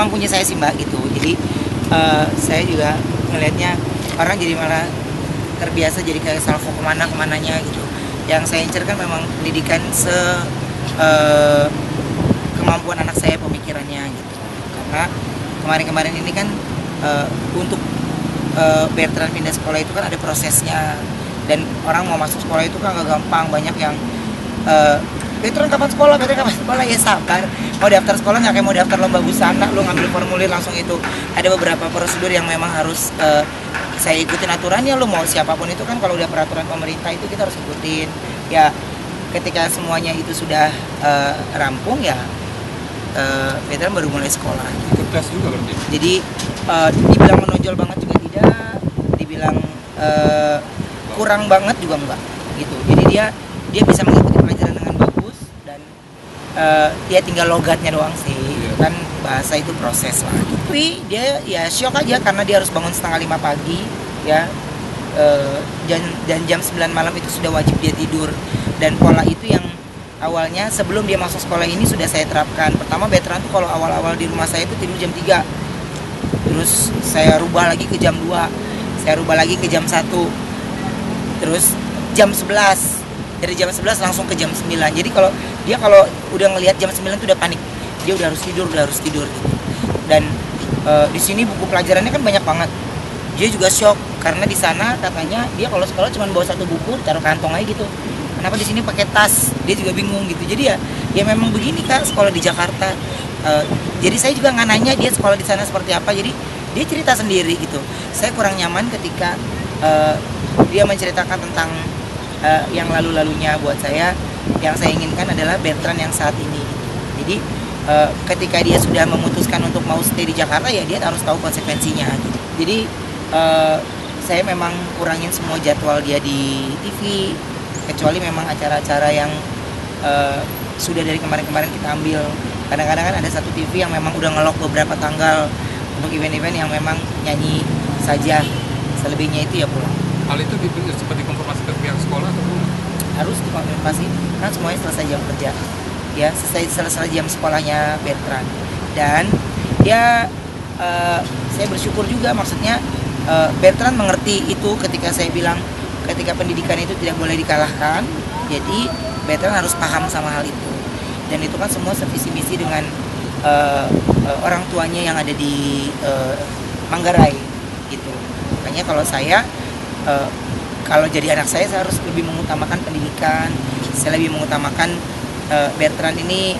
semampunya saya sih Mbak gitu. Jadi saya juga ngelihatnya orang jadi malah terbiasa jadi kayak salvo kemananya gitu. Yang saya incer kan memang pendidikan kemampuan anak saya, pemikirannya gitu. Karena kemarin-kemarin ini kan untuk Bertrand pindah sekolah itu kan ada prosesnya, dan orang mau masuk sekolah itu kan gak gampang. Banyak yang Bertrand kapan sekolah, Bertrand kapan sekolah, ya sabar. Mau daftar sekolah nggak kayak mau daftar lomba busana, lu ngambil formulir langsung itu. Ada beberapa prosedur yang memang harus saya ikutin aturannya. Lu mau siapapun itu kan kalau udah peraturan pemerintah itu kita harus ikutin. Ya ketika semuanya itu sudah rampung ya Bertrand baru mulai sekolah. Ikut tes juga berarti? Jadi dibilang menonjol banget juga tidak, dibilang kurang banget juga enggak gitu. Jadi dia bisa mengikuti pelajaran dengan bagus, dan dia tinggal logatnya doang sih. Itu kan bahasa itu proses lah. Tapi dia ya syok aja karena dia harus bangun 4:30 pagi ya, dan jam 9 malam itu sudah wajib dia tidur. Dan pola itu yang awalnya sebelum dia masuk sekolah ini sudah saya terapkan. Pertama Bertrand tuh kalau awal-awal di rumah saya itu tidur jam 3. Terus saya rubah lagi ke jam 2. Saya rubah lagi ke jam 1. Terus jam 11. Dari jam 11 langsung ke jam 9. Jadi kalau udah ngelihat jam 9 itu udah panik. Dia udah harus tidur gitu. Dan di sini buku pelajarannya kan banyak banget. Dia juga shock karena di sana katanya dia kalau sekolah cuma bawa 1 buku, taruh kantong aja gitu. Kenapa di sini pakai tas? Dia juga bingung gitu. Jadi ya memang begini Kak sekolah di Jakarta. Jadi saya juga nggak nanya dia sekolah di sana seperti apa. Jadi dia cerita sendiri gitu. Saya kurang nyaman ketika dia menceritakan tentang yang lalu-lalunya. Buat saya yang saya inginkan adalah Bertrand yang saat ini gitu. Jadi ketika dia sudah memutuskan untuk mau stay di Jakarta ya dia harus tahu konsekuensinya gitu. Jadi saya memang kurangin semua jadwal dia di TV, kecuali memang acara-acara yang sudah dari kemarin-kemarin kita ambil. Kadang-kadang kan ada satu TV yang memang udah ngelok beberapa tanggal untuk event-event yang memang nyanyi saja. Selebihnya itu ya pulang. Hal itu sempat dikonfirmasi ke pihak sekolah atau belum? Harus dikonfirmasi, kan semuanya selesai jam kerja. Ya, selesai jam sekolahnya Bertrand. Dan ya saya bersyukur juga, maksudnya Bertrand mengerti itu ketika saya bilang ketika pendidikan itu tidak boleh dikalahkan. Jadi Bertrand harus paham sama hal itu. Dan itu kan semua sevisi misi dengan orang tuanya yang ada di Manggarai gitu. Makanya kalau saya kalau jadi anak saya harus lebih mengutamakan pendidikan. Saya lebih mengutamakan Bertrand ini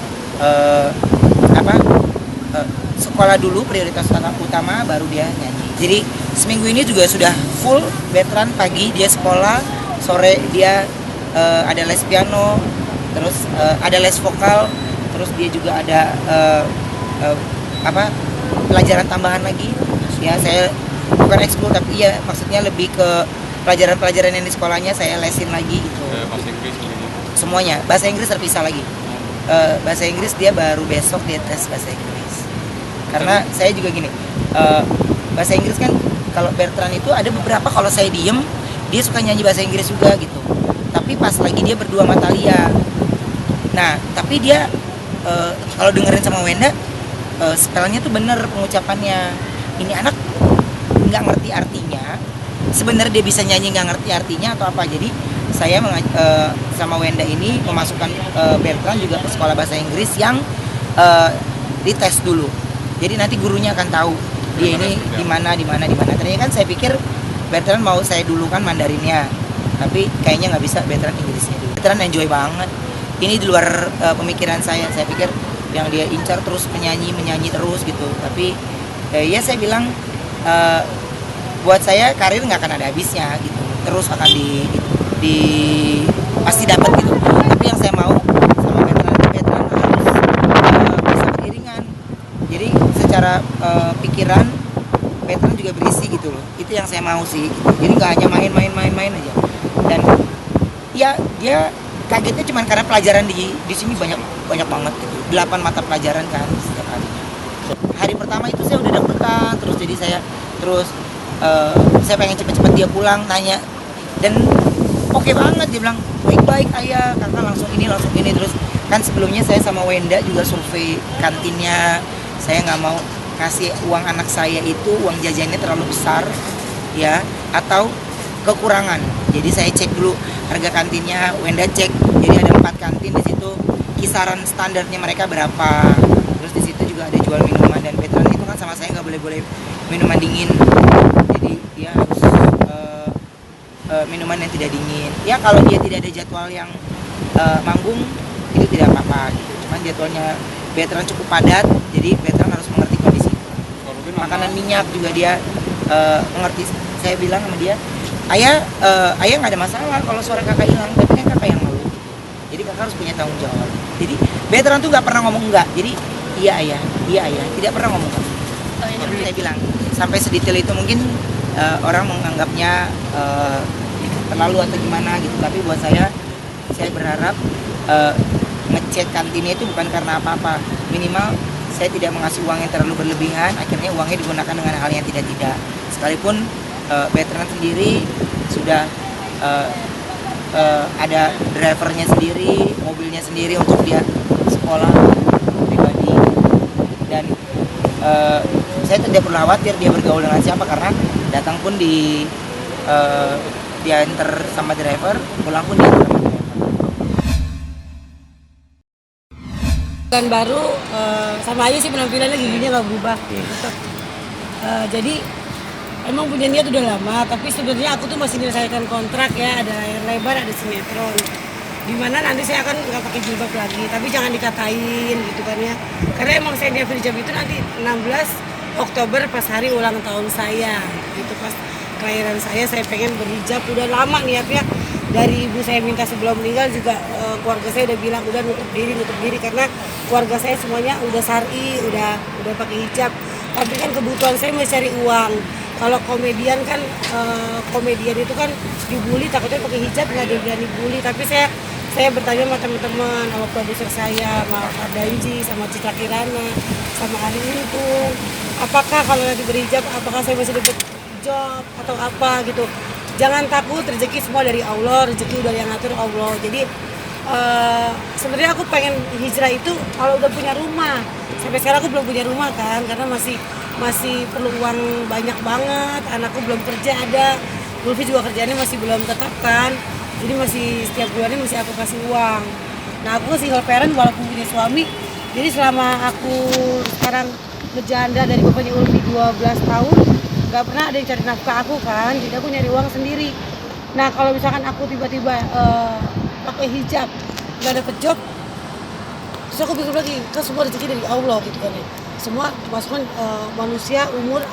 sekolah dulu prioritas utama, baru dia nyanyi. Jadi seminggu ini juga sudah full Bertrand. Pagi dia sekolah, sore dia ada les piano, terus ada les vokal, terus dia juga ada pelajaran tambahan lagi. Ya saya bukan ekskul tapi ya maksudnya lebih ke pelajaran-pelajaran yang di sekolahnya saya lesin lagi gitu. Bahasa Inggris gitu. Semuanya bahasa Inggris terpisah lagi. Bahasa Inggris dia baru besok dia tes bahasa Inggris. Karena saya juga gini, bahasa Inggris kan kalau Bertrand itu ada beberapa kalau saya diem dia suka nyanyi bahasa Inggris juga gitu. Tapi pas lagi dia berdua sama Thalia, nah tapi dia kalau dengerin sama Wenda spellnya tuh bener pengucapannya. Ini anak nggak ngerti artinya, sebenarnya dia bisa nyanyi nggak ngerti artinya atau apa. Jadi saya sama Wenda ini memasukkan Bertrand juga ke sekolah bahasa Inggris yang dites dulu. Jadi nanti gurunya akan tahu dia ini di mana. Ternyata kan saya pikir Bertrand mau saya dulu kan Mandarinnya, tapi kayaknya nggak bisa Bertrand Inggrisnya dulu. Bertrand enjoy banget. Ini di luar pemikiran saya. Saya pikir yang dia incar terus menyanyi terus gitu. Tapi ya saya bilang buat saya karir nggak akan ada habisnya gitu. Terus akan pasti dapat gitu. Tapi yang saya mau sama Bertrand harus bisa beriringan. Jadi secara pikiran Bertrand juga berisi gitu loh. Itu yang saya mau sih gitu. Jadi nggak hanya main aja. Dan ya dia kagetnya cuma karena pelajaran di sini banyak banget gitu. 8 mata pelajaran kan setiap harinya. Hari pertama itu saya udah deg-degan terus, jadi saya pengen cepet-cepet dia pulang, nanya. Dan oke banget, dia bilang baik-baik ayah, kakak langsung ini. Terus kan sebelumnya saya sama Wenda juga survei kantinnya. Saya nggak mau, ngasih uang anak saya itu uang jajannya terlalu besar ya atau kekurangan. Jadi saya cek dulu harga kantinnya, Wenda cek. Jadi ada 4 kantin di situ, kisaran standarnya mereka berapa. Terus di situ juga ada jual minuman, dan veteran itu kan sama saya nggak boleh minuman dingin. Jadi dia harus minuman yang tidak dingin. Ya kalau dia tidak ada jadwal yang manggung itu tidak apa-apa gitu. Cuman jadwalnya veteran cukup padat, jadi veteran harus mengerti kondisi. Kalau Ruben Makanan minyak juga dia mengerti. Saya bilang sama dia, ayah nggak ada masalah kalau suara kakak hilang, tapi kan kakak yang malu. Jadi kakak harus punya tanggung jawab. Jadi veteran tuh nggak pernah ngomong enggak. Jadi iya ayah, tidak pernah ngomong enggak. Saya bilang sampai sedetail itu mungkin orang menganggapnya terlalu atau gimana gitu. Tapi buat saya berharap ngecek kantinnya itu bukan karena apa-apa. Minimal saya tidak mengasih uang yang terlalu berlebihan, akhirnya uangnya digunakan dengan hal yang tidak-tidak. Sekalipun veteran sendiri sudah ada drivernya sendiri, mobilnya sendiri untuk dia sekolah pribadi, dan saya tidak perlu khawatir dia bergaul dengan siapa, karena datang pun diantar sama driver, pulang pun diantar sama driver. Bukan baru, sama aja sih penampilannya, giginya nggak berubah. Tetap. Jadi emang punya niat udah lama, tapi sebenarnya aku tuh masih menyelesaikan kontrak ya, ada layar lebar, ada sinetron. Dimana nanti saya akan nggak pakai jilbab lagi, tapi jangan dikatain gitu kan ya. Karena emang saya niat berhijab itu nanti 16 Oktober pas hari ulang tahun saya, gitu pas kelahiran saya pengen berhijab, udah lama niatnya. Dari ibu saya minta sebelum meninggal juga, keluarga saya udah bilang udah nutup diri, karena keluarga saya semuanya udah syar'i, udah pakai hijab. Tapi kan kebutuhan saya masih cari uang. Kalau komedian kan, komedian itu kan dibully, takutnya pakai hijab nggak ada yang berani bully. Tapi saya bertanya sama teman-teman, sama produser saya, sama Pak Danji, sama Citra Kirana, sama Ari Untung, apakah kalau nanti berhijab, apakah saya masih dapat job atau apa gitu. Jangan takut, rezeki semua dari Allah, rezeki udah yang ngatur Allah. Jadi sebenarnya aku pengen hijrah itu kalau udah punya rumah. Sampai sekarang aku belum punya rumah kan, karena masih perlu uang banyak banget. Anakku belum kerja ada, Gulfi juga kerjaannya masih belum tetap kan. Jadi masih setiap bulannya masih aku kasih uang. Nah aku single parent walaupun punya suami. Jadi selama aku sekarang ngejanda dari bapaknya Ulfi 12 tahun, gak pernah ada yang cari nafkah aku kan, jadi aku nyari uang sendiri. Nah kalau misalkan aku tiba-tiba pakai hijab gak dapet job, terus aku pikir lagi, kan semua rezeki dari Allah gitu kan ya. Semua masukan manusia, umur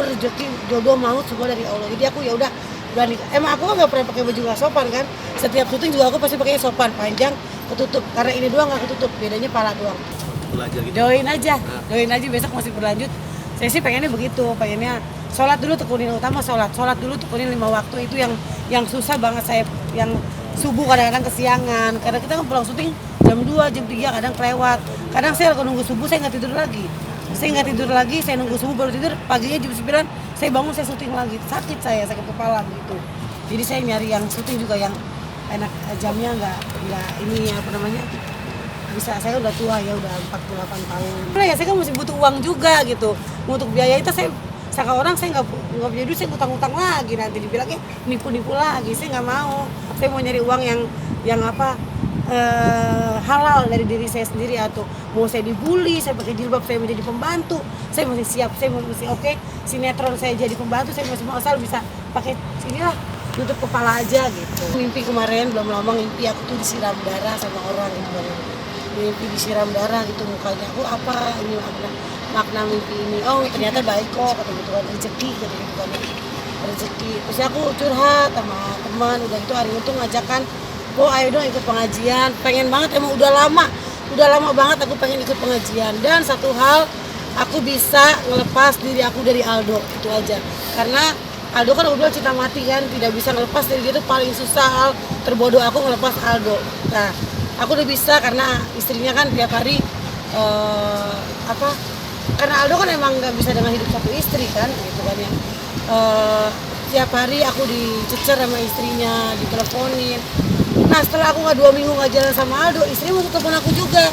rezeki, jodoh, maut semua dari Allah. Jadi aku ya udah berani. Emang aku kan gak pernah pakai baju gak sopan kan. Setiap syuting juga aku pasti pakai sopan, panjang, ketutup. Karena ini doang gak ketutup, bedanya pala doang. Belajar gitu. Doain aja besok masih berlanjut. Saya sih pengennya begitu, pengennya sholat dulu tekunin, utama sholat dulu tekunin 5 waktu. Itu yang susah banget saya, yang subuh kadang-kadang kesiangan, karena kita kan pulang syuting jam 2, jam 3 kadang kelewat. Kadang saya kalau nunggu subuh saya nggak tidur lagi, saya nunggu subuh baru tidur, paginya jam 9 saya bangun, saya syuting lagi, sakit kepala gitu. Jadi saya nyari yang syuting juga yang enak, jamnya nggak ini apa namanya, bisa. Saya udah tua ya, udah 48 tahun. Nah ya saya kan masih butuh uang juga gitu. Untuk biaya itu saya sangka orang saya nggak punya duit, saya utang-utang lagi, nanti dibilangnya nipu-nipu lagi. Saya nggak mau. Saya mau nyari uang yang apa, halal dari diri saya sendiri. Atau mau saya dibully, saya pakai jilbab, saya menjadi pembantu, saya masih siap. Saya masih oke. Sinetron saya jadi pembantu, saya masih mau, asal bisa pakai inilah, tutup kepala aja gitu. Mimpi kemarin belum lama, mimpi aku tuh disiram darah sama orang gitu. Mimpi disiram darah gitu mukanya, aku apa ini makna mimpi ini, oh ternyata baik kok kata gitu kan, rezeki kata gitu kan, rezeki. Terus aku curhat sama teman, udah itu hari itu ngajakan, ayo dong ikut pengajian, pengen banget, emang udah lama banget aku pengen ikut pengajian. Dan satu hal, aku bisa ngelepas diri aku dari Aldo, itu aja. Karena Aldo kan udah cinta mati kan, tidak bisa ngelepas dari dia, itu paling susah. Hal terbodoh aku ngelepas Aldo. Nah aku udah bisa, karena istrinya kan tiap hari karena Aldo kan emang nggak bisa dengan hidup satu istri kan gitu kan ya. Tiap hari aku dicecer sama istrinya, diteleponin. Nah setelah aku nggak 2 minggu nggak jalan sama Aldo, istrinya mau telepon aku juga.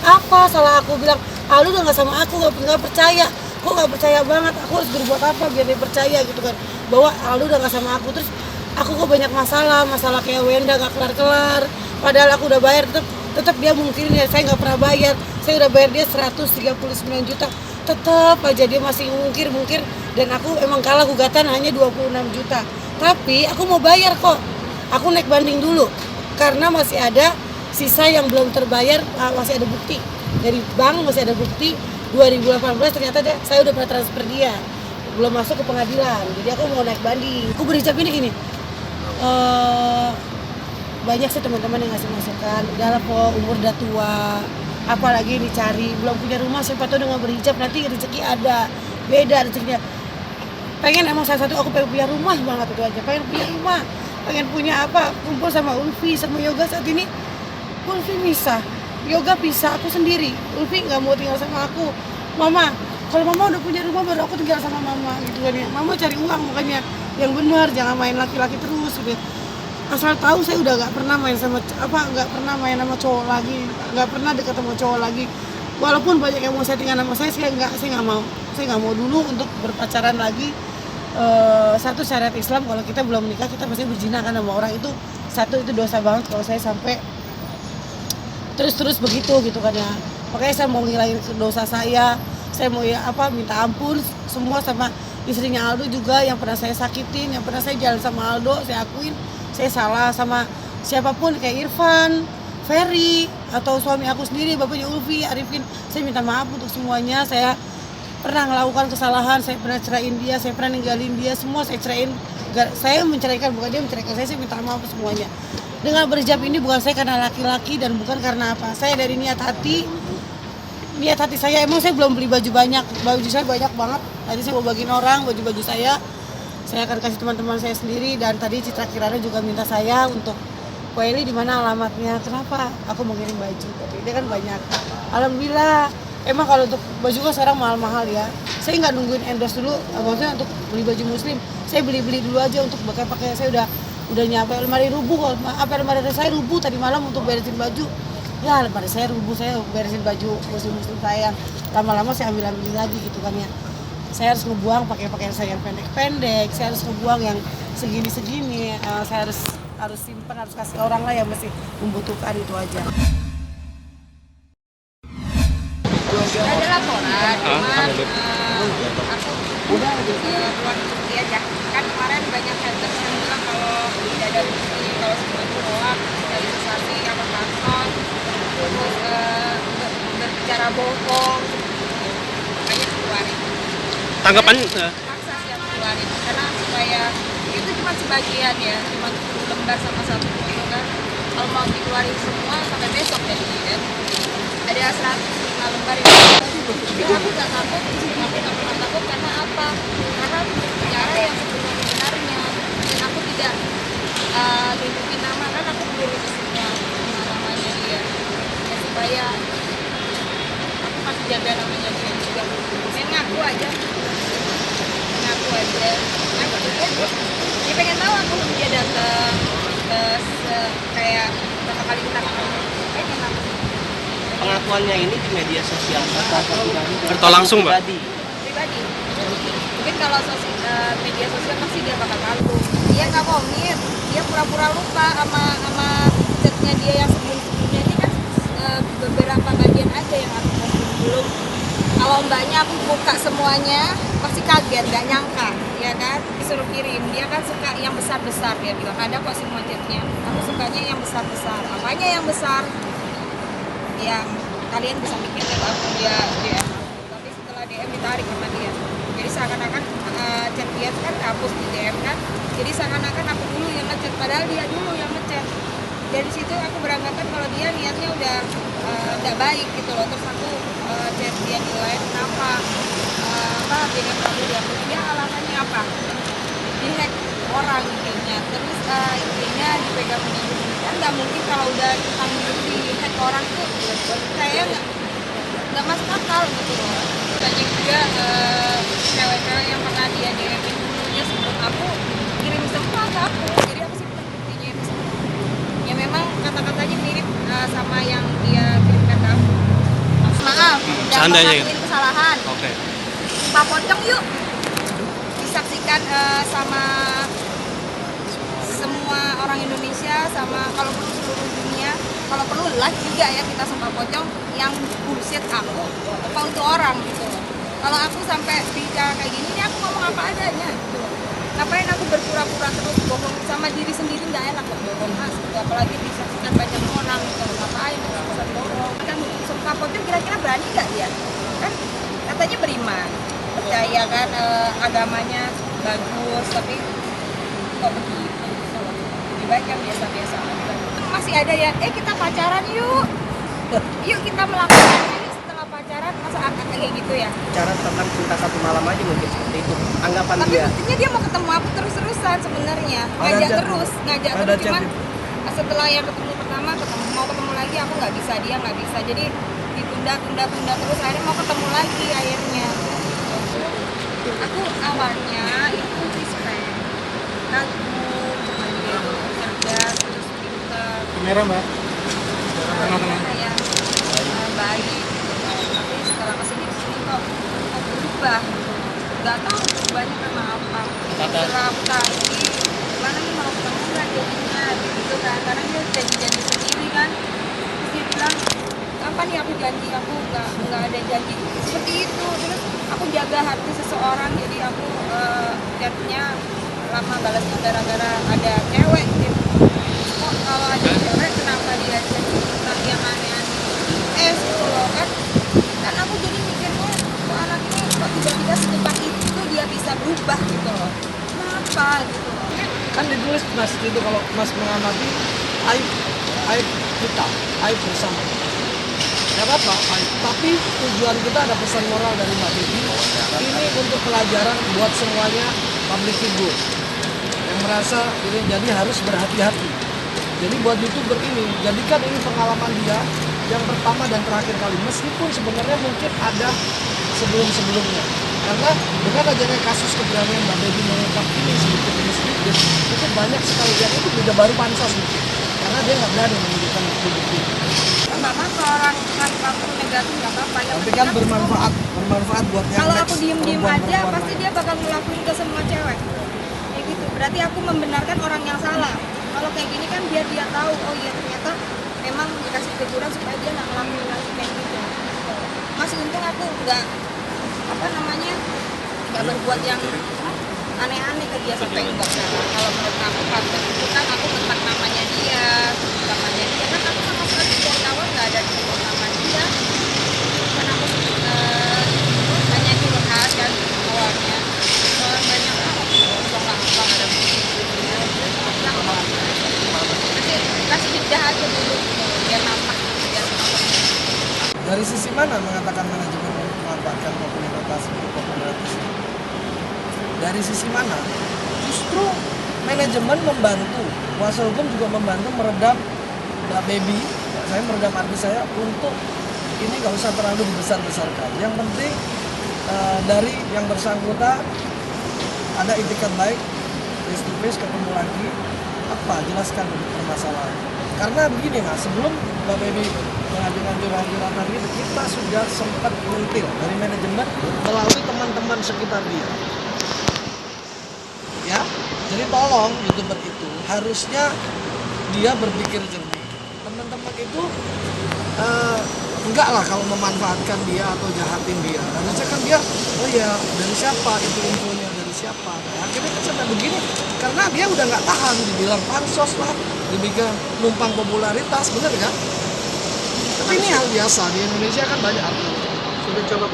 Apa salah aku, bilang Aldo udah nggak sama aku, nggak percaya. kok nggak percaya banget, aku harus berbuat apa biar dia percaya gitu kan, bahwa Aldo udah nggak sama aku. Terus aku kok banyak masalah kayak Wenda nggak kelar-kelar, padahal aku udah bayar, tetap dia mungkin ya, saya nggak pernah bayar, saya udah bayar dia 139 juta, tetap aja dia masih mungkir, dan aku emang kalah gugatan hanya 26 juta. Tapi aku mau bayar kok, aku naik banding dulu karena masih ada sisa yang belum terbayar, masih ada bukti dari bank, masih ada bukti 2018 ternyata saya udah pernah transfer dia, belum masuk ke pengadilan, jadi aku mau naik banding. Aku berhijab ini gini, banyak sih teman-teman yang ngasih masukan, udah kok umur udah tua, apalagi dicari, belum punya rumah, siapa tahu dengan berhijab nanti rezeki ada, beda rezekinya. Pengen emang salah satu, aku pengen punya rumah banget, itu aja, pengen punya rumah, pengen punya apa, kumpul sama Ulfi, sama Yoga. Saat ini Ulfi misah, Yoga pisah, aku sendiri, Ulfi nggak mau tinggal sama aku. Mama, kalau mama udah punya rumah baru aku tinggal sama mama gitu kan ya. Mama cari uang, makanya yang benar, jangan main laki-laki terus gitu. Asal tahu saya udah nggak pernah main sama nggak pernah main sama cowok lagi, nggak pernah dekat sama cowok lagi. Walaupun banyak yang mau settingan sama saya nggak mau dulu untuk berpacaran lagi. Satu syariat Islam, kalau kita belum menikah kita pasti berzina kan sama orang, itu satu, itu dosa banget kalau saya sampai terus begitu gitu kan ya. Makanya saya mau ngilangin dosa saya mau minta ampun semua sama istrinya Aldo juga yang pernah saya sakitin, yang pernah saya jalan sama Aldo, saya akuin saya salah sama siapapun, kayak Irfan, Ferry, atau suami aku sendiri, bapaknya Ulfi, Arifin. Saya minta maaf untuk semuanya. Saya pernah melakukan kesalahan, saya pernah ceraiin dia, saya pernah ninggalin dia, semua saya ceraiin. Saya menceraikan, bukan dia menceraikan saya minta maaf semuanya. Dengan berhijab ini bukan saya karena laki-laki dan bukan karena apa, saya dari niat hati saya. Emang saya belum beli baju banyak, baju saya banyak banget, tadi saya mau bagiin orang baju saya akan kasih teman-teman saya sendiri. Dan tadi Citra Kirana juga minta saya untuk, Eli di mana alamatnya, kenapa aku mau ngirim baju, tapi dia kan banyak. Alhamdulillah. Emang kalau untuk baju kan sekarang mahal-mahal ya, saya nggak nungguin endorse dulu, maksudnya untuk beli baju muslim, saya beli dulu aja untuk pakai. Saya udah nyampe lemari rubuh, lemari saya rubuh tadi malam untuk beresin baju. Ya lemari saya rubuh, saya beresin baju muslim saya, lama-lama saya ambil lagi gitu kan ya. Saya harus ngebuang pakaian saya yang pendek-pendek, saya harus ngebuang yang segini-segini, saya harus simpan, harus kasih orang lah yang masih membutuhkan, itu aja. Ada laporan, cuman aku udah keluar bukti aja. Kan kemarin banyak haters yang bilang kalau tidak ada bukti, kalau semua itu hoax, realisasi, kantor, terus berbicara bohong, makanya keluarin. Tanggapan Paksa sih aku keluarin, karena supaya itu cuma sebagian ya, cuma 10 lembar sama 1 kilo kan. Kalau mau dikeluarin semua sampai besok jadinya kan. Ada 105 lembar yang jadi aku gak takut, aku gak pernah takut karena apa? Karena aku berbicara yang sebenarnya dan aku tidak lindungi nama, kan aku belum itu semua namanya dia ya, supaya aku masih jaga namanya dia juga. Ngaku aja dia pengen tahu aku dia datang kayak berapa kali kita ketemu, pengen apa sih? pengakuannya ini di media sosial atau langsung, Mbak? Pribadi. Mungkin kalau media sosial pasti dia bakal malu. Dia nggak komit, dia pura-pura lupa sama chatnya dia yang sebelumnya. Ini kan beberapa bagian aja yang aku posting belum. Kalau mbaknya aku buka semuanya pasti kaget, nggak nyangka, ya kan? Disuruh kirim, dia kan suka yang besar-besar, dia bilang ada kok semua chatnya. Aku sukanya yang besar-besar. Apanya yang besar? Yang kalian bisa mikir kalau aku dia DM aku, tapi setelah DM ditarik sama dia, jadi seakan-akan chat dia kan hapus di DM kan, jadi seakan-akan aku dulu yang ngechat, padahal dia dulu yang ngechat. Dari situ aku beranggapan kalau dia niatnya udah nggak baik gitu loh. Terus aku chat dia di line, kenapa DM kamu dihapus, dia alasannya apa, di-hack orang intinya, terus intinya dipegang menyinggung. Kan nggak mungkin kalau udah tentang di-hack orang tuh saya nggak masuk akal gitu loh. Banyak juga cewek-cewek yang pernah dia DM-in dulunya sebelum aku kirim semua ke aku, jadi aku simpan buktinya itu semua. Ya memang kata-katanya mirip sama yang dia kirimkan ke aku. Maaf, jangan ngelakuin kesalahan. Oke. Sumpah Pocong yuk, disaksikan sama semua orang Indonesia, sama kalau perlu seluruh dunia, kalau perlu live juga ya kita Sumpah Pocong yang bullshit aku apa untuk orang gitu loh. Kalau aku sampai bicara kayak gini, ini aku ngomong apa adanya gitu loh. Ngapain aku berpura-pura terus bohong sama diri sendiri, nggak enak kok bohong mas gitu. Apalagi disaksikan banyak orang gitu loh. Ngapain terus bohong kan. Sumpah Pocong kira-kira berani nggak dia kan, katanya beriman percaya kan, agamanya bagus, tapi kok begitu gitu loh. Lebih baik yang biasa-biasa aja. Masih ada ya, kita pacaran yuk kita melakukan ini setelah pacaran, masa akan kayak gitu ya. Cara tentang cinta satu malam aja mungkin seperti itu anggapan Tapi dia. buktinya dia mau ketemu aku terus-terusan sebenarnya, ngajak terus cuman setelah yang ketemu pertama mau ketemu lagi aku nggak bisa, dia nggak bisa, jadi ditunda terus, akhirnya mau ketemu lagi akhirnya. Aku awalnya itu respect, kagum sama dia, cerdas, terus pintar, Kamera mbak. kayak baik, tapi setelah kesini kok berubah, nggak tahu berubahnya karena apa. Setelah aku tanya gimana nih mau ketemu nggak jadinya gitu kan, karena dia janji sendiri kan, terus dia bilang kapan nih aku janji, aku nggak ada janji seperti itu. Terus aku jaga hati seseorang, jadi aku chatnya lama balasnya gara-gara ada cewek gitu. Kok kalau ada cewek kenapa dia jadi tentang yang aneh-aneh gitu loh kan. Dan aku jadi mikirnya kok anak ini kok tiba-tiba secepat itu dia bisa berubah gitu loh, kenapa gitu loh. Kan ditulis mas itu, kalau mas mengamati aib kita, aib bersama. Ya apa? Tapi tujuan kita ada pesan moral dari Mbak Devi. Ini untuk pelajaran buat semuanya public figure yang merasa ini, jadi harus berhati-hati. Jadi buat YouTuber ini, jadikan ini pengalaman dia yang pertama dan terakhir kali. Meskipun sebenarnya mungkin ada sebelum-sebelumnya. Karena dengan adanya kasus keberanian Mbak Devi mengungkap ini sedikit demi sedikit, itu banyak sekali yang itu udah baru pansos mungkin. Karena dia nggak berani menunjukkan bukti-bukti. Mama kalau orang nganggap aku negatif nggak apa-apa, yang Tapi penting kan aku bermanfaat buat yang kalau next aku diem aja perempuan-perempuan pasti lain. dia bakal ngelakuin ke semua cewek kayak gitu. Berarti aku membenarkan orang yang salah. Kalau kayak gini kan biar dia tahu, oh iya ternyata memang dikasih teguran supaya dia nggak ngelakuin lagi kayak gitu. Masih untung aku nggak nggak berbuat yang aneh-aneh ke dia sampai enggak salah. Kalau menurut aku fakta itu kan aku tentang namanya dia kan aku sama sekali dari awal nggak ada sebut nama dia. Kan aku hanya curhat kan awalnya. Banyak nggak ada bukti-buktinya. Kasih jeda aja dulu biar nampak biar nampak. Dari sisi mana mengatakan manajemen memanfaatkan popularitas? Dari sisi mana? Justru manajemen membantu, kuasa hukum juga membantu meredam Mbak Baby, saya meredam artis saya untuk ini nggak usah terlalu dibesar-besarkan. Yang penting dari yang bersangkutan ada itikat baik, face to face ketemu lagi, apa jelaskan permasalahan. Karena begini mas, sebelum Mbak Baby mengajukan curhatan gitu, kita sudah sempat mentil dari manajemen melalui teman-teman sekitar dia. Ya, jadi tolong YouTuber itu harusnya dia berpikir jernih. Teman-teman itu enggak lah kalau memanfaatkan dia atau jahatin dia. Harusnya kan dia, oh ya dari siapa itu infonya, dari siapa. Nah, akhirnya kan sampai begini karena dia udah nggak tahan, dibilang pansos lah, dibilang numpang popularitas, bener kan? Tapi ini hal biasa di Indonesia kan banyak artis. Sudah coba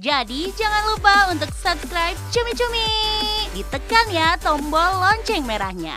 Jadi jangan lupa untuk subscribe Cumi Cumi. Ditekan ya tombol lonceng merahnya.